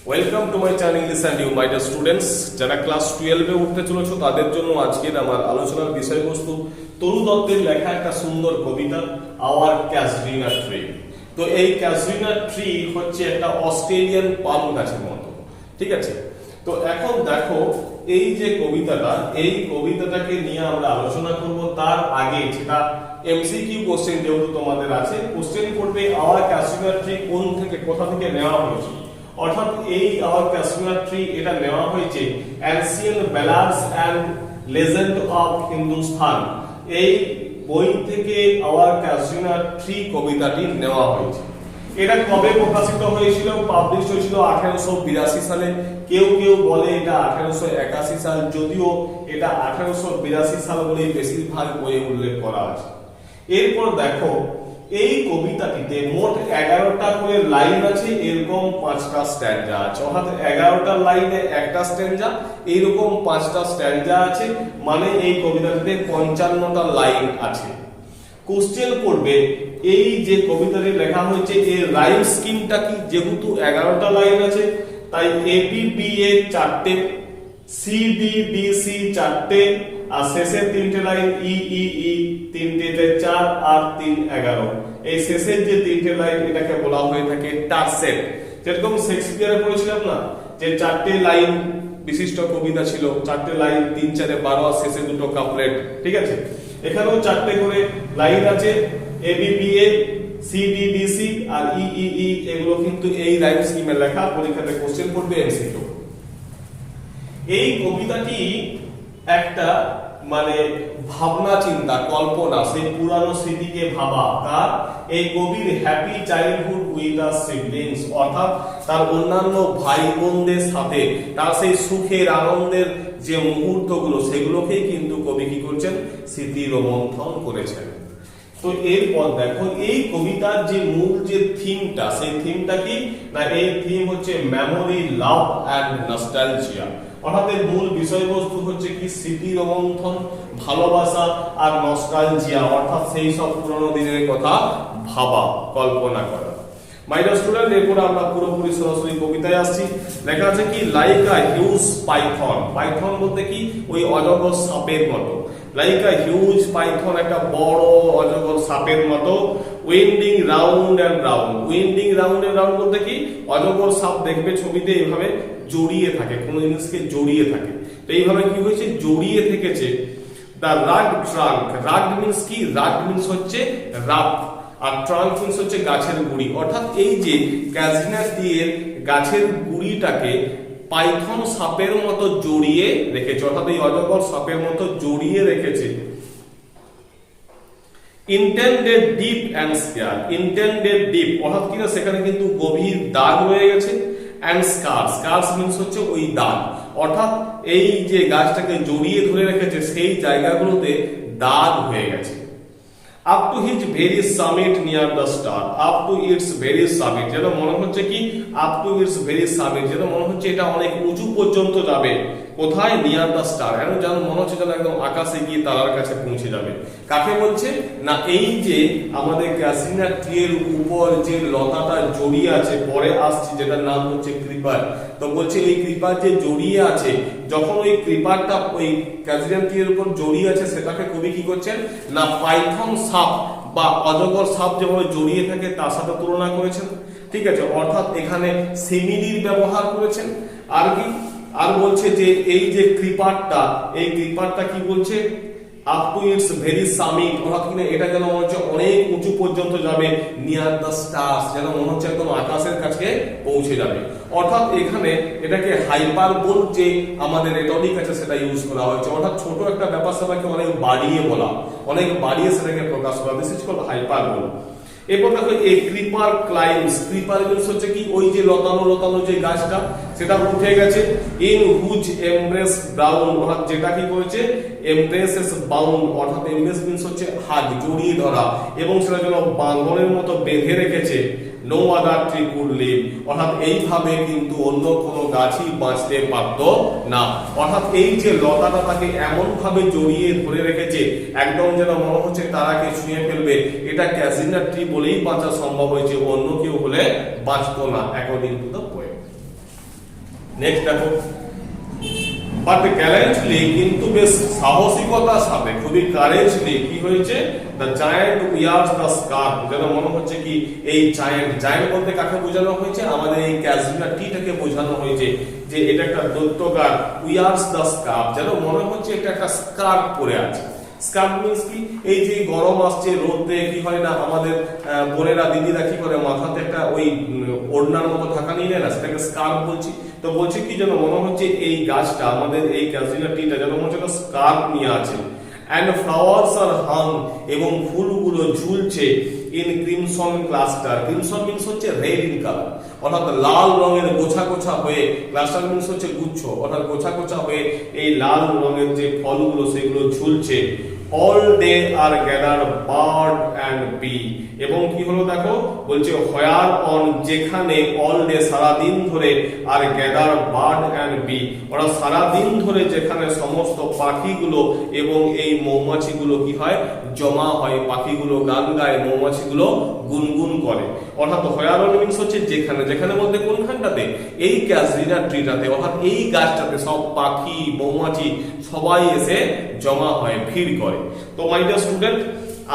Welcome to my channel English and you my dear students. যারা class 12 এ উঠতে চলেছো তাদের জন্য আজকের আমার আলোচনার বিষয়বস্তু তরু দত্তের লেখা একটা সুন্দর কবিতা আওয়ার ক্যাজরিনা ট্রি। তো এই ক্যাজরিনা ট্রি হচ্ছে একটা অস্ট্রেলিয়ান পাম গাছের মতো, ঠিক আছে? তো এখন দেখো এই যে কবিতাটা, এই কবিতাটাকে নিয়ে আমরা আলোচনা করব। তার আগে যেটা এমসিকিউ কোশ্চেন যেহেতু তোমাদের আছে, কোশ্চেন করবে আওয়ার ক্যাজরিনা ট্রি কোন থেকে কোথা থেকে নেওয়া হয়েছে। অর্থাৎ এই আওয়ার ক্যাজরিনা ট্রি এটা নেওয়া হয়েছে ancient ব্যালাডস and legend of Hindustan, এই বই থেকে আওয়ার ক্যাজরিনা ট্রি কবিতাটি নেওয়া হয়েছে। এটা কবে প্রকাশিত হয়েছিল? পাবলিশ হয়েছিল 1882 সালে। কেউ কেউ বলে এটা 1881 সাল, যদিও এটা 1882 সাল বলেই বেশিরভাগ বইয়ে উল্লেখ করা আছে। এরপর দেখো এই কবিতাটিতে মোট 11টা করে লাইন আছে, এরকম 5টা স্ট্যানজা আছে। অর্থাৎ 11টা লাইনে একটা স্ট্যানজা, এইরকম 5টা স্ট্যানজা আছে, মানে এই কবিতাটিতে 55টা লাইন আছে। কোশ্চেন করবে এই যে কবিতাটি লেখা হয়েছে এর রাইম স্কিমটা কি? যেহেতু 11টা লাইন আছে তাই এবিবিএ 4টে, সিডিবিসি 4টে, আর শেষের 3টে লাইন ই 3টেতে 4 আর 3 11। এই শেষের যে 3টে লাইন এটাকে বলা হয়ে থাকে টারসেট। যেরকম শেক্সপিয়ারে পড়েছিলাম না যে 4টে লাইন বিশিষ্ট কবিতা ছিল, 4টে লাইন 3 4 12 আর শেষে দুটো কাপলেট, ঠিক আছে? এখানেও 4টে করে লাইন আছে, এবিবিএ, সিডিডিসি আর ই এগুলো কিন্তু এই রাইম স্কিমে লেখা। পরীক্ষাতে কোশ্চেন করবে এমসিকিউ। এই কবিতাটি একটা মানে ভাবনা চিন্তা কল্পনা, সেই পুরানো স্মৃতিকে ভাবা। তার এই কবির happy childhood with the siblings, অর্থাৎ তার অন্যান্য ভাই বোনদের সাথে তার সেই সুখের আনন্দের যে মুহূর্তগুলো সেগুলোকেই কিন্তু কবি কি করছেন? স্মৃতি রোমন্থন করেছেন। তো এরপর দেখো এই কবিতার যে মূল যে থিমটা, সেই থিমটা কি না? এই থিম হচ্ছে মেমোরি, লাভ এন্ড নস্টালজিয়া। অর্থাৎ এর মূল বিষয়বস্তু হচ্ছে কি? স্মৃতি রোমন্থন, ভালোবাসা আর নস্টালজিয়া, অর্থাৎ সেই সব পুরনো দিনের কথা ভাবা, কল্পনা করা। মাই ডিয়ার স্টুডেন্ট, এরপর আমরা পুরোপুরি সরাসরি কবিতায় আসছি। লেখা আছে কি? Like a huge Python. Python বলতে কি? ওই অজগর সাপের মতো। লাইক আ হিউজ পাইথন, একটা বড় অজগর সাপের মতো। Winding round and round. Winding round and round বলতে কি? অজগর সাপ দেখবে ছবিতে এইভাবে জড়িয়ে থাকে, কোন জিনিসকে জড়িয়ে থাকে। তো এইভাবে কি হয়েছে? জড়িয়ে থেকেছে। দ্য রাগ ট্রাঙ্ক। রাগ মিন্স কি? রাগ মিন্স হচ্ছে রাপ, আর ট্রাঙ্ক মিন্স হচ্ছে গাছের গুড়ি। অর্থাৎ এই যে ক্যাজরিনা ট্রির গাছের গুড়িটাকে পাইথন সাপের মতো জড়িয়ে রেখেছে, অর্থাৎ এই অজগর সাপের মতো জড়িয়ে রেখেছে। Intended deep and scar. Intended deep অর্থাৎ কিনা সেখানে কিন্তু গভীর দাগ রয়ে গেছে। অ্যান্ড স্কার, স্কার্স মিন্স হচ্ছে ওই দাগ, অর্থাৎ এই যে গাছটাকে জড়িয়ে ধরে রেখেছে সেই জায়গাগুলোতে দাগ হয়ে গেছে। Up to his very summit near the star. Up to its very summit, যেন মনে হচ্ছে কি? Up to its very summit, যেন মনে হচ্ছে এটা অনেক উঁচু পর্যন্ত যাবে। কোথায়? নিয়ার দ্য স্টার, যেন মনে হচ্ছে যেন একদম আকাশে গিয়ে তারার কাছে পৌঁছে যাবে। কাকে বলছে না? এই যে আমাদের ক্যাজরিনা ট্রির উপর যে লতাটা জড়িয়ে আছে, পরে আসছে, যেটার নাম হচ্ছে ক্রিপার। তো বলছে এই ক্রিপার যে জড়িয়ে আছে, যখন ওই ক্রিপারটা ওই ক্যাজরিনা ট্রির উপর জড়িয়ে আছে সেটাকে কবি কি করছেন না পাইথন সাপ বা অজগর সাপ যেভাবে জড়িয়ে থাকে তার সাথে তুলনা করেছেন, ঠিক আছে? অর্থাৎ এখানে সিমিলির ব্যবহার করেছেন। আর কি? আর বলছে যে এই যে ক্রিপারটা, এই ক্রিপারটা কি বলছে? Up to its very summit, অর্থাৎ কিনা এটা যেন মনে হচ্ছে অনেক উঁচু পর্যন্ত যাবে। নিয়ার দ্য স্টার্স, যেন মনে হচ্ছে একদম আকাশের কাছে পৌঁছে যাবে। অর্থাৎ এখানে এটাকে হাইপারবোল যে আমাদের রেটরিক আছে সেটা ইউজ করা হয়েছে। অর্থাৎ ছোট একটা ব্যাপার সেটাকে অনেক বাড়িয়ে বলা, অনেক বাড়িয়ে সেটাকে প্রকাশ করা। This is called hyperbole. এরপর দেখো এই ক্রিপার ক্লাইম্বস। ক্রিপার মিন্স হচ্ছে কি? ওই যে লতানো লতানো যে গাছটা সেটা উঠে গেছে। ইন হুজ এমব্রেস ব্রাউন, অর্থাৎ যেটা কি করেছে? এমব্রেসেস বাউন্ড, অর্থাৎ এমব্রেস মিন্স হচ্ছে হাত, জড়িয়ে ধরা, এবং সেটা যেন বাঁধনের মতো বেঁধে রেখেছে। No other tree could live, অর্থাৎ এইভাবে কিন্তু অন্য কোনো গাছই বাঁচতে পারত না। অর্থাৎ এই যে লতাটা তাকে এমন ভাবে জড়িয়ে ধরে রেখেছে একদম যেন মনে হচ্ছে তারাকে ছুঁয়ে ফেলবে। এটা ক্যাজরিনা ট্রি বলেই বাঁচা সম্ভব হয়েছে, অন্য কেউ হলে বাঁচতো না, according to the poem. Next দেখো, বাট গ্যালেন্টলি, কিন্তু বেশ সাহসিকতার সাথে, খুবই কারেজলি কি হয়েছে, দ্য জায়ান্ট উইয়ার্স দ্য স্কার্ফ, যেন মনে হচ্ছে কি এই জায়ান্ট বলতে কাকে বোঝানো হয়েছে, আমাদের এই ক্যাজরিনা টিটাকে বোঝানো হয়েছে যে এটা একটা দৈত্যকার, উইয়ার্স দ্য স্কার্ফ, যেন মনে হচ্ছে এটা একটা স্কার্ফ পরে আছে। স্কার্ফ মিন্স কি, এই যে গরম আসছে, রোদে কি হয় না, আমাদের বোনেরা দিদিরা কি করে মাথাতে একটা ওই ওড়নার মতো ঢাকা নিয়ে নেয় না, সেটাকে স্কার্ফ বলছি। তো বলছি কি, যেন মনে হচ্ছে এই গাছটা, আমাদের এই ক্যাজরিনা টিটা যেন মনে হচ্ছে স্কার্ফ নিয়ে আছে। অ্যান্ড ফ্লাওয়ার্স আর হাং, এবং ফুলগুলো ঝুলছে in crimson cluster. Crimson means হচ্ছে রেড ইন কালার, অর্থাৎ লাল রঙের গোছা গোছা হয়ে, ক্লাস্টার মিন্স হচ্ছে গুচ্ছ, অর্থাৎ গোছা গোছা হয়ে এই লাল রঙের যে ফলগুলো সেগুলো ঝুলছে। All day are gather bird and bee, এবং কি হলো দেখো, বলছে হোয়ার অন, যেখানে, অল ডে সারাদিন ধরে, are gather bird and bee, ওরা সারাদিন ধরে যেখানে সমস্ত পাখিগুলো এবং এই মৌমাছিগুলো কি হয়, জমা হয়, পাখিগুলো গান গায়, মৌমাছিগুলো গুনগুন করে। অর্থাৎ হোয়ার অন মিন্স হচ্ছে যেখানে, যেখানে বলতে কোনখানটাতে, এই ক্যাজরিনা ট্রিটাতে, অর্থাৎ এই গাছটাতে সব পাখি মৌমাছি সবাই এসে জমা হয়, ভিড় করে। তো মাই ডিয়ার স্টুডেন্ট,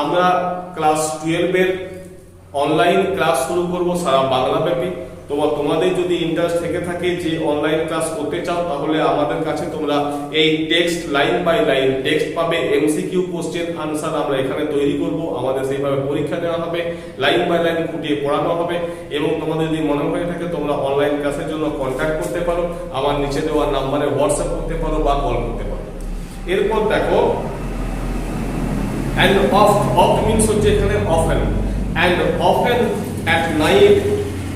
আমরা ক্লাস 12 এর অনলাইন ক্লাস শুরু করব সারা বাংলা ব্যাপী। তোমাদের যদি ইন্টারেস্ট থেকে থাকে যে অনলাইন ক্লাস করতে চাও, তাহলে আমাদের কাছে তোমরা এই text line by line text পাবে, এমসিকিউ কোশ্চেন আনসার আমরা এখানে তৈরি করব, আমাদের সেইভাবে পরীক্ষা দেওয়া হবে, লাইন বাই লাইন খুঁটিয়ে পড়ানো হবে। এবং তোমাদের যদি মনে হয়ে থাকে তোমরা অনলাইন ক্লাসের জন্য কন্ট্যাক্ট করতে পারো, আমার নিচে দেওয়া নাম্বারে হোয়াটসঅ্যাপ করতে পারো বা কল করতে পারো। এরপর দেখো, and oft means হচ্ছে এখানে often, and often at night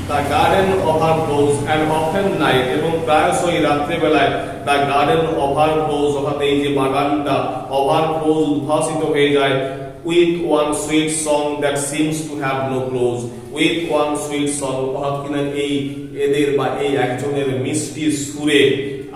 the garden overflows, and often night, এবং প্রায়শই রাত্রে বেলায় the garden overflows, অর্থাৎ এই যে বাগানটা overflows, উদ্ভাসিত হয়ে যায়, with one sweet song that seems to have no close, with one sweet song, অর্থাৎ কিনা এই এদের বা এই একজনের মিষ্টি সুরে,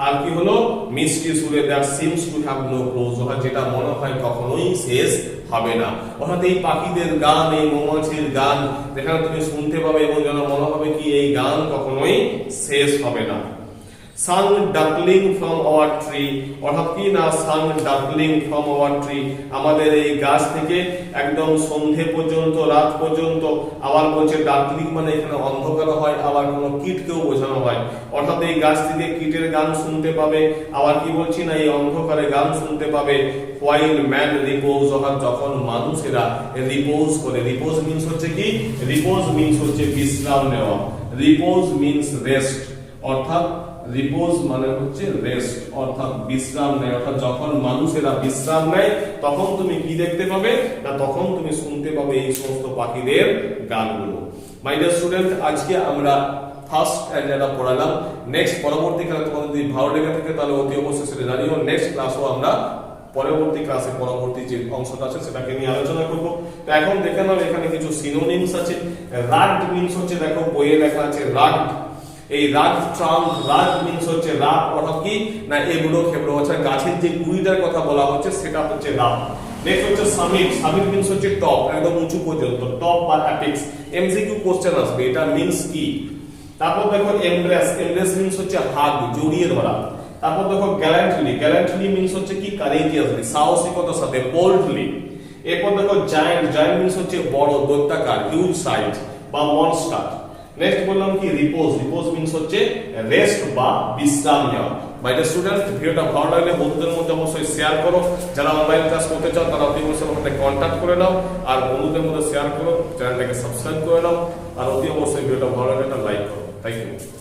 আর কি হলো, মিষ্টি সুরে, that seems to have no close, অর্থাৎ যেটা মনে হয় কখনোই শেষ হবে না। অর্থাৎ এই পাখিদের গান, এই মৌমাছির গান যেখানে তুমি শুনতে পাবে এবং যেন মনে হবে কি এই গান কখনোই শেষ হবে না। সান ডাকলিং ফ্রম আওয়ার ট্রি, অর্থাৎ কি না, সান ডাকলিং ফ্রম আওয়ার ট্রি, আমাদের এই গাছ থেকে একদম সন্ধে পর্যন্ত, রাত পর্যন্ত। আবার বলছে ডাকলিং মানে এখানে অন্ধকার হয়, আবার কোনো কীটকেও বোঝানো হয়, অর্থাৎ এই গাছ থেকে কীটের গান শুনতে পাবে। আবার কি বলছি না, এই অন্ধকারে গান শুনতে পাবে। while man repose, অর্থাৎ যখন মানুষেরা রিপোজ করে। রিপোজ মিন্স হচ্ছে কি, রিপোজ মিন্স হচ্ছে বিশ্রাম নেওয়া, রিপোজ মিন্স রেস্ট, অর্থাৎ রিপোজ মানে হচ্ছে রেস্ট, অর্থাৎ বিশ্রাম নেয়। অর্থাৎ যখন মানুষেরা বিশ্রাম নেয় তখন তুমি কি দেখতে পাবে না, তখন তুমি শুনতে পাবে এই সমস্ত পাখিদের গানগুলো। মাই ডিয়ার স্টুডেন্ট, আজকে আমরা ফার্স্ট অ্যান্ড পড়ালাম। নেক্সট পরবর্তীকালে তোমাদের যদি ভালো লেগে থাকে তাহলে অতি অবশ্যই সেটা জানিও। নেক্সট ক্লাসও আমরা পরবর্তী ক্লাসে পরবর্তী যে অংশটা আছে সেটাকে নিয়ে আলোচনা করব। তো এখন দেখে নাও এখানে কিছু সিনোনিমস আছে। রাগড মিন্স হচ্ছে, দেখো বইয়ে লেখা আছে রাগড, এই রাগ ট্রাঙ্ক, রাগ মিন্স হচ্ছে রাগ, অর্থাৎ কি না এবড়ো খেবড়ো, অর্থাৎ গাছের যে গুড়িটার কথা বলা হচ্ছে সেটা হচ্ছে রাগ। নেক্সট হচ্ছে সামিট, সামিট মিন্স হচ্ছে টপ, একদম উঁচু পর্যন্ত, টপ বা অ্যাপিক্স। এমসিকিউ কোশ্চেন আসবে, এটা মিন্স কি। তারপর দেখো এমব্রেস, এমব্রেস মিন্স হচ্ছে হাগ, জড়িয়ে ধরা। তারপর দেখো গ্যালান্টলি, গ্যালান্টলি মিন্স হচ্ছে কি কারেজিয়াসলি, সাহসিকতার সাথে, বোল্ডলি। এরপর দেখো জায়ান্ট, জায়ান্ট মিন্স হচ্ছে বড়, দৈত্যাকার, হিউজ সাইজ বা মনস্টার। নেক্সট বললাম কি রিপোজ, রিপোজ মিন্স হচ্ছে রেস্ট বা বিশ্রাম নেওয়া। মাই ডিয়ার স্টুডেন্টস, ভিডিওটা ভালো লাগলে বন্ধুদের মধ্যে অবশ্যই শেয়ার করো। যারা অনলাইন ক্লাস করতে চাও তারা অতি অবশ্যই আমাদের কন্ট্যাক্ট করে নাও, আর বন্ধুদের মধ্যে শেয়ার করো, চ্যানেলটাকে সাবস্ক্রাইব করে নাও, আর অতি অবশ্যই ভিডিওটা ভালো লাগলে একটা লাইক করো। Thank you.